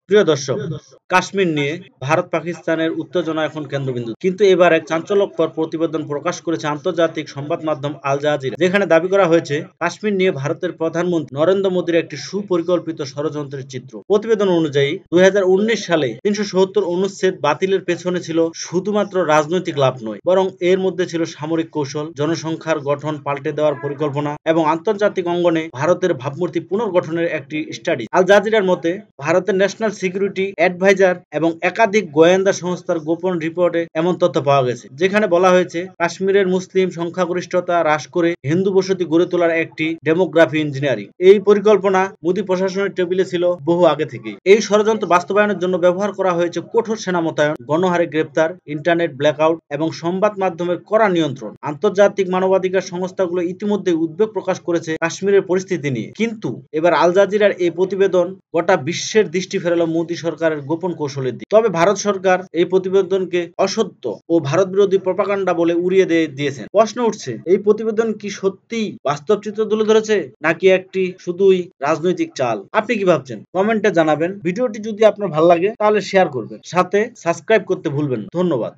প্রিয় দর্শক, কাশ্মীর নিয়ে ভারত পাকিস্তানের উত্তেজনা এখন কেন্দ্রবিন্দু। কিন্তু এবার এক চাঞ্চল্যকর প্রতিবেদন প্রকাশ করেছে আন্তর্জাতিক সংবাদ মাধ্যম আল জাজিরা, যেখানে দাবি করা হয়েছে কাশ্মীর নিয়ে ভারতের প্রধানমন্ত্রী নরেন্দ্র মোদীর একটি সুপরিকল্পিত ষড়যন্ত্রের চিত্র। প্রতিবেদন অনুযায়ী ২০১৯ সালে ৩৭০ অনুচ্ছেদ বাতিলের পেছনে ছিল শুধুমাত্র রাজনৈতিক লাভ নয়, বরং এর মধ্যে ছিল সামরিক কৌশল, জনসংখ্যার গঠন পাল্টে দেওয়ার পরিকল্পনা এবং আন্তর্জাতিক অঙ্গনে ভারতের ভাবমূর্তি পুনর্গঠনের একটি স্টাডি। আল জাজিরার মতে, ভারতের ন্যাশনাল সিকিউরিটি অ্যাডভাইজার এবং একাধিক গোয়েন্দা সংস্থার গোপন রিপোর্টে এমন তথ্য পাওয়া গেছে, যেখানে বলা হয়েছে কাশ্মীরের মুসলিম সংখ্যাগরিষ্ঠতা হ্রাস করে হিন্দু বসতি গড়ে তোলার একটি ডেমোগ্রাফি ইঞ্জিনিয়ারিং। এই পরিকল্পনা মোদী প্রশাসনের টেবিলে ছিল বহু আগে থেকেই। এই ষড়যন্ত্র বাস্তবায়নের জন্য ব্যবহার করা হয়েছে কঠোর সেনা মোতায়েন, গণহারে গ্রেপ্তার, ইন্টারনেট ব্ল্যাকআউট এবং সংবাদ মাধ্যমের কড়া নিয়ন্ত্রণ। আন্তর্জাতিক মানবাধিকার সংস্থাগুলো ইতিমধ্যে উদ্বেগ প্রকাশ করেছে কাশ্মীরের পরিস্থিতি নিয়ে। কিন্তু এবার আল জাজিরার এই প্রতিবেদন গোটা বিশ্বের দৃষ্টি ফেরালো মোদী সরকারের গোপন কৌশলের দিকে। তবে ভারত সরকার এই প্রতিবেদনকে অসত্য ও ভারত বিরোধী প্রপাগান্ডা বলে উড়িয়ে দিয়েছেন। প্রশ্ন উঠছে, এই প্রতিবেদন কি সত্যিই বাস্তব চিত্র তুলে ধরেছে, নাকি একটি শুধুই রাজনৈতিক চাল? আপনি কি ভাবছেন কমেন্টে জানাবেন। ভিডিওটি যদি আপনার ভালো লাগে তাহলে শেয়ার করবেন, সাথে সাবস্ক্রাইব করতে ভুলবেন না। ধন্যবাদ।